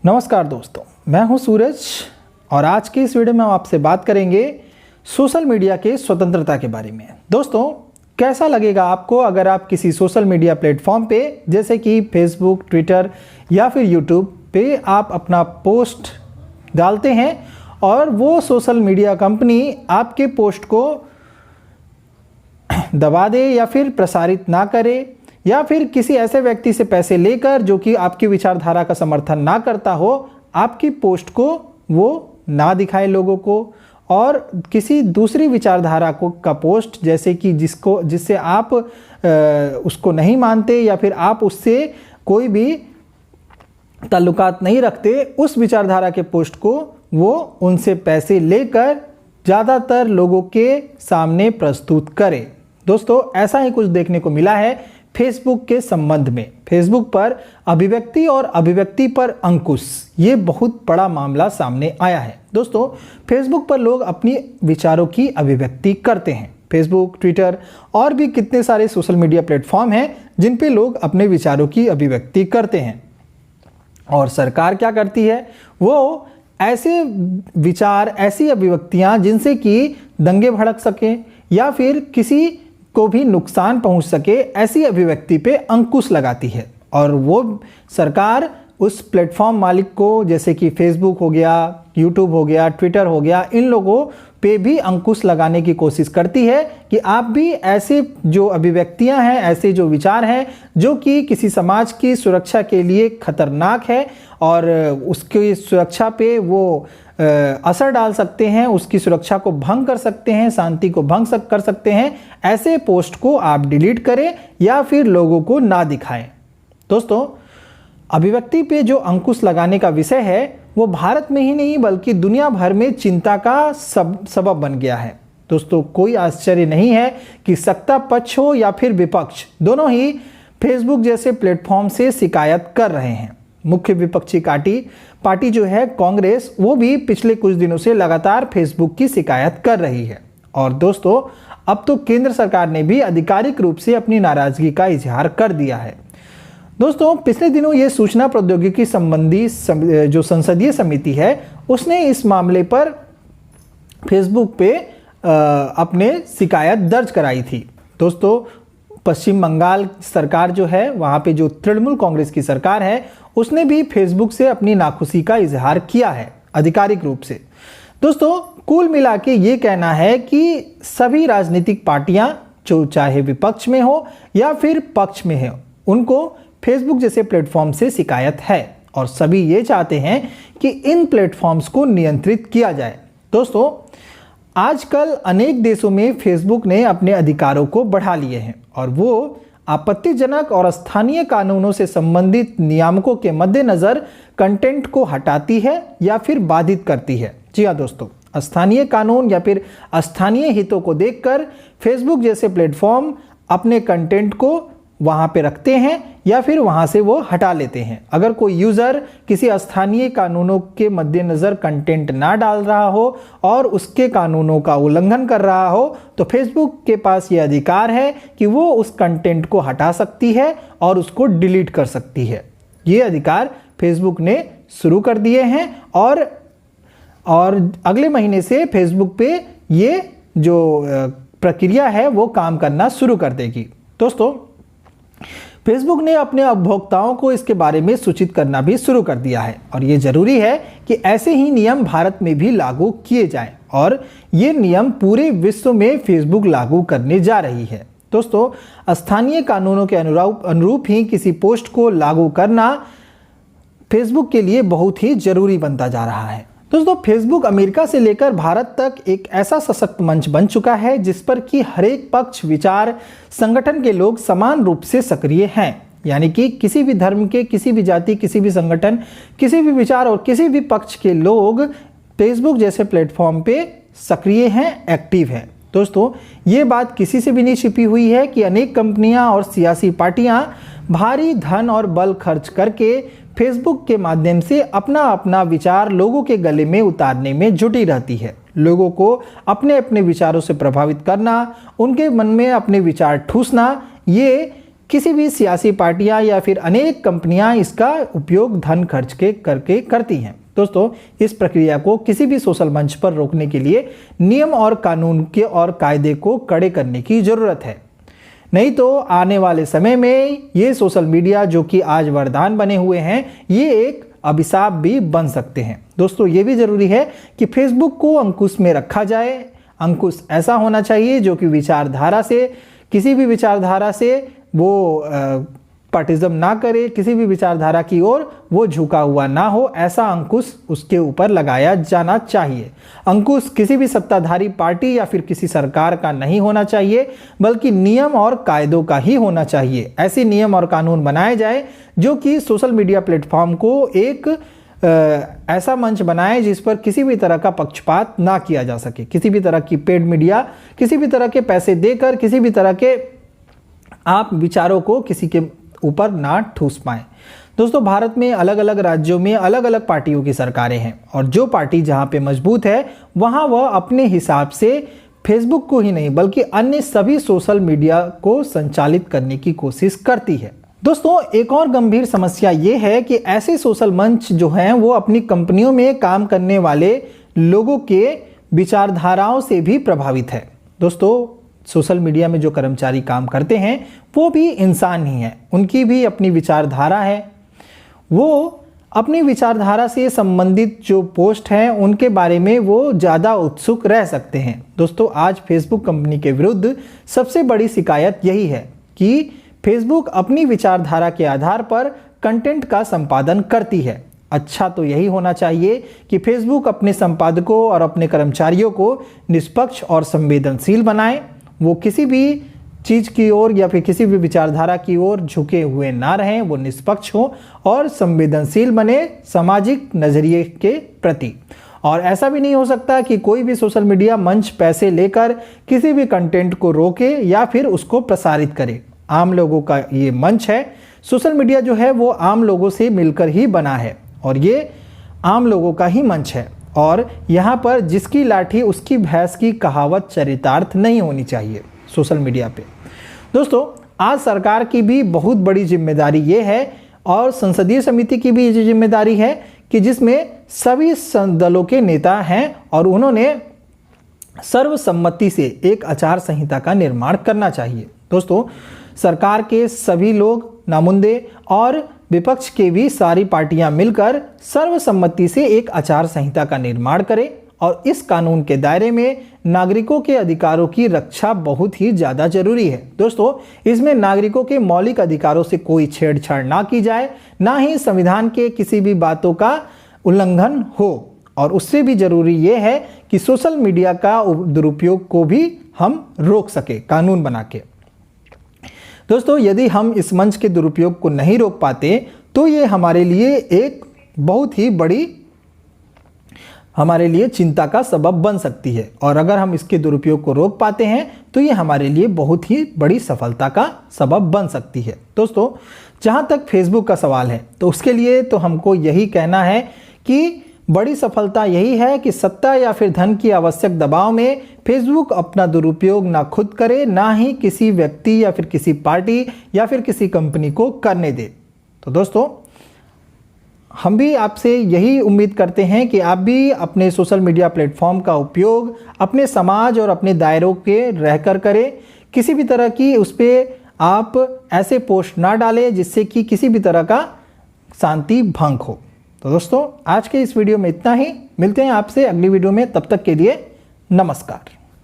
नमस्कार दोस्तों, मैं हूं सूरज और आज की इस वीडियो में हम आपसे बात करेंगे सोशल मीडिया के स्वतंत्रता के बारे में। दोस्तों, कैसा लगेगा आपको अगर आप किसी सोशल मीडिया प्लेटफॉर्म पे जैसे कि फेसबुक, ट्विटर या फिर यूट्यूब पे आप अपना पोस्ट डालते हैं और वो सोशल मीडिया कंपनी आपके पोस्ट को दबा दे या फिर प्रसारित ना करे या फिर किसी ऐसे व्यक्ति से पैसे लेकर जो कि आपकी विचारधारा का समर्थन ना करता हो, आपकी पोस्ट को वो ना दिखाए लोगों को और किसी दूसरी विचारधारा को का पोस्ट जैसे कि जिससे आप उसको नहीं मानते या फिर आप उससे कोई भी ताल्लुकात नहीं रखते, उस विचारधारा के पोस्ट को वो उनसे पैसे लेकर ज़्यादातर लोगों के सामने प्रस्तुत करे। दोस्तों, ऐसा ही कुछ देखने को मिला है फेसबुक के संबंध में। फेसबुक पर अभिव्यक्ति और अभिव्यक्ति पर अंकुश, ये बहुत बड़ा मामला सामने आया है। दोस्तों, फेसबुक पर लोग अपनी विचारों की अभिव्यक्ति करते हैं। फेसबुक, ट्विटर और भी कितने सारे सोशल मीडिया प्लेटफॉर्म हैं जिन पे लोग अपने विचारों की अभिव्यक्ति करते हैं। और सरकार क्या करती है, वो ऐसे विचार, ऐसी अभिव्यक्तियां जिनसे कि दंगे भड़क सके या फिर किसी को भी नुकसान पहुंच सके, ऐसी अभिव्यक्ति पे अंकुश लगाती है। और वो सरकार उस प्लेटफॉर्म मालिक को, जैसे कि फेसबुक हो गया, यूट्यूब हो गया, ट्विटर हो गया, इन लोगों पे भी अंकुश लगाने की कोशिश करती है कि आप भी ऐसे जो अभिव्यक्तियां हैं, ऐसे जो विचार हैं जो कि किसी समाज की सुरक्षा के लिए खतरनाक है और उसकी सुरक्षा पे वो असर डाल सकते हैं, उसकी सुरक्षा को भंग कर सकते हैं, शांति को भंग कर सकते हैं, ऐसे पोस्ट को आप डिलीट करें या फिर लोगों को ना दिखाएं। दोस्तों, अभिव्यक्ति पे जो अंकुश लगाने का विषय है वो भारत में ही नहीं बल्कि दुनिया भर में चिंता का सबब बन गया है। दोस्तों, कोई आश्चर्य नहीं है कि सत्ता पक्ष हो या फिर विपक्ष, दोनों ही फेसबुक जैसे प्लेटफॉर्म से शिकायत कर रहे हैं। मुख्य विपक्षी पार्टी जो है कांग्रेस, वो भी पिछले कुछ दिनों से लगातार फेसबुक की शिकायत कर रही है। और दोस्तों, अब तो केंद्र सरकार ने भी आधिकारिक रूप से अपनी नाराजगी का इजहार कर दिया है। दोस्तों, पिछले दिनों ये सूचना प्रौद्योगिकी संबंधी जो संसदीय समिति है, उसने इस मामले पर फेसबुक पे अपने शिकायत दर्ज कराई थी। दोस्तों, पश्चिम बंगाल सरकार जो है, वहाँ पे जो तृणमूल कांग्रेस की सरकार है, उसने भी फेसबुक से अपनी नाखुशी का इजहार किया है आधिकारिक रूप से। दोस्तों, कुल मिला के ये कहना है कि सभी राजनीतिक पार्टियां, जो चाहे विपक्ष में हो या फिर पक्ष में हो, उनको फेसबुक जैसे प्लेटफॉर्म से शिकायत है और सभी ये चाहते हैं कि इन प्लेटफॉर्म्स को नियंत्रित किया जाए। दोस्तों, आजकल अनेक देशों में फेसबुक ने अपने अधिकारों को बढ़ा लिए हैं और वो आपत्तिजनक और स्थानीय कानूनों से संबंधित नियामकों के मद्देनजर कंटेंट को हटाती है या फिर बाधित करती है। जी हाँ दोस्तों, स्थानीय कानून या फिर स्थानीय हितों को देखकर फेसबुक जैसे प्लेटफॉर्म अपने कंटेंट को वहाँ पे रखते हैं या फिर वहाँ से वो हटा लेते हैं। अगर कोई यूज़र किसी स्थानीय कानूनों के मद्देनज़र कंटेंट ना डाल रहा हो और उसके कानूनों का उल्लंघन कर रहा हो, तो फेसबुक के पास ये अधिकार है कि वो उस कंटेंट को हटा सकती है और उसको डिलीट कर सकती है। ये अधिकार फेसबुक ने शुरू कर दिए हैं और अगले महीने से फेसबुक पे ये जो प्रक्रिया है वो काम करना शुरू कर देगी। दोस्तों, फेसबुक ने अपने उपभोक्ताओं को इसके बारे में सूचित करना भी शुरू कर दिया है और ये जरूरी है कि ऐसे ही नियम भारत में भी लागू किए जाएं और ये नियम पूरे विश्व में फेसबुक लागू करने जा रही है। दोस्तों, स्थानीय कानूनों के अनुरूप ही किसी पोस्ट को लागू करना फेसबुक के लिए बहुत ही जरूरी बनता जा रहा है। दोस्तों, फेसबुक अमेरिका से लेकर भारत तक एक ऐसा सशक्त मंच बन चुका है जिस पर कि हर एक पक्ष, विचार, संगठन के लोग समान रूप से सक्रिय हैं। यानी कि किसी भी धर्म के, किसी भी जाति, किसी भी संगठन, किसी भी विचार और किसी भी पक्ष के लोग फेसबुक जैसे प्लेटफॉर्म पे सक्रिय हैं, एक्टिव हैं। दोस्तों, ये बात किसी से भी नहीं छिपी हुई है कि अनेक कंपनियां और सियासी पार्टियां भारी धन और बल खर्च करके फेसबुक के माध्यम से अपना अपना विचार लोगों के गले में उतारने में जुटी रहती है। लोगों को अपने अपने विचारों से प्रभावित करना, उनके मन में अपने विचार ठूसना, ये किसी भी सियासी पार्टियां या फिर अनेक कंपनियां इसका उपयोग धन खर्च के करके करती हैं। दोस्तों, इस प्रक्रिया को किसी भी सोशल मंच पर रोकने के लिए नियम और कानून के और कायदे को कड़े करने की जरूरत है। नहीं तो आने वाले समय में ये सोशल मीडिया जो कि आज वरदान बने हुए हैं, ये एक अभिशाप भी बन सकते हैं। दोस्तों, ये भी जरूरी है कि फेसबुक को अंकुश में रखा जाए। अंकुश ऐसा होना चाहिए जो कि विचारधारा से, किसी भी विचारधारा से वो पार्टिज्म ना करे, किसी भी विचारधारा की ओर वो झुका हुआ ना हो, ऐसा अंकुश उसके ऊपर लगाया जाना चाहिए। अंकुश किसी भी सत्ताधारी पार्टी या फिर किसी सरकार का नहीं होना चाहिए, बल्कि नियम और कायदों का ही होना चाहिए। ऐसे नियम और कानून बनाए जाए जो कि सोशल मीडिया प्लेटफॉर्म को एक ऐसा मंच बनाए जिस पर किसी भी तरह का पक्षपात ना किया जा सके, किसी भी तरह की पेड मीडिया, किसी भी तरह के पैसे देकर किसी भी तरह के आप विचारों को किसी के ऊपर ना ठूस पाएं। दोस्तों, भारत में अलग अलग राज्यों में अलग अलग पार्टियों की सरकारें हैं और जो पार्टी जहां पे मजबूत है वहां वह अपने हिसाब से फेसबुक को ही नहीं बल्कि अन्य सभी सोशल मीडिया को संचालित करने की कोशिश करती है। दोस्तों, एक और गंभीर समस्या ये है कि ऐसे सोशल मंच जो हैं वो अपनी कंपनियों में काम करने वाले लोगों के विचारधाराओं से भी प्रभावित है। दोस्तों, सोशल मीडिया में जो कर्मचारी काम करते हैं वो भी इंसान ही हैं, उनकी भी अपनी विचारधारा है। वो अपनी विचारधारा से संबंधित जो पोस्ट हैं उनके बारे में वो ज़्यादा उत्सुक रह सकते हैं। दोस्तों, आज फेसबुक कंपनी के विरुद्ध सबसे बड़ी शिकायत यही है कि फेसबुक अपनी विचारधारा के आधार पर कंटेंट का संपादन करती है। अच्छा तो यही होना चाहिए कि फेसबुक अपने संपादकों और अपने कर्मचारियों को निष्पक्ष और संवेदनशील बनाए, वो किसी भी चीज़ की ओर या फिर किसी भी विचारधारा की ओर झुके हुए ना रहें, वो निष्पक्ष हो और संवेदनशील बने सामाजिक नजरिए के प्रति। और ऐसा भी नहीं हो सकता कि कोई भी सोशल मीडिया मंच पैसे लेकर किसी भी कंटेंट को रोके या फिर उसको प्रसारित करे। आम लोगों का ये मंच है, सोशल मीडिया जो है वो आम लोगों से मिलकर ही बना है और ये आम लोगों का ही मंच है और यहाँ पर जिसकी लाठी उसकी भैंस की कहावत चरितार्थ नहीं होनी चाहिए सोशल मीडिया पे। दोस्तों, आज सरकार की भी बहुत बड़ी जिम्मेदारी ये है और संसदीय समिति की भी ये जिम्मेदारी है कि जिसमें सभी दलों के नेता हैं और उन्होंने सर्वसम्मति से एक आचार संहिता का निर्माण करना चाहिए। दोस्तों, सरकार के सभी लोग नामुंदे और विपक्ष के भी सारी पार्टियां मिलकर सर्वसम्मति से एक आचार संहिता का निर्माण करें और इस कानून के दायरे में नागरिकों के अधिकारों की रक्षा बहुत ही ज़्यादा जरूरी है। दोस्तों, इसमें नागरिकों के मौलिक अधिकारों से कोई छेड़छाड़ ना की जाए, ना ही संविधान के किसी भी बातों का उल्लंघन हो और उससे भी जरूरी ये है कि सोशल मीडिया का दुरुपयोग को भी हम रोक सके कानून बना के। दोस्तों, यदि हम इस मंच के दुरुपयोग को नहीं रोक पाते तो ये हमारे लिए एक बहुत ही बड़ी चिंता का सबब बन सकती है और अगर हम इसके दुरुपयोग को रोक पाते हैं तो ये हमारे लिए बहुत ही बड़ी सफलता का सबब बन सकती है। दोस्तों, जहाँ तक फेसबुक का सवाल है तो उसके लिए तो हमको यही कहना है कि बड़ी सफलता यही है कि सत्ता या फिर धन की आवश्यक दबाव में फेसबुक अपना दुरुपयोग ना खुद करे, ना ही किसी व्यक्ति या फिर किसी पार्टी या फिर किसी कंपनी को करने दे। तो दोस्तों, हम भी आपसे यही उम्मीद करते हैं कि आप भी अपने सोशल मीडिया प्लेटफॉर्म का उपयोग अपने समाज और अपने दायरों के रहकर करें। किसी भी तरह की उस पर आप ऐसे पोस्ट ना डालें जिससे कि किसी भी तरह का शांति भंग हो। तो दोस्तों, आज के इस वीडियो में इतना ही। मिलते हैं आपसे अगली वीडियो में, तब तक के लिए नमस्कार।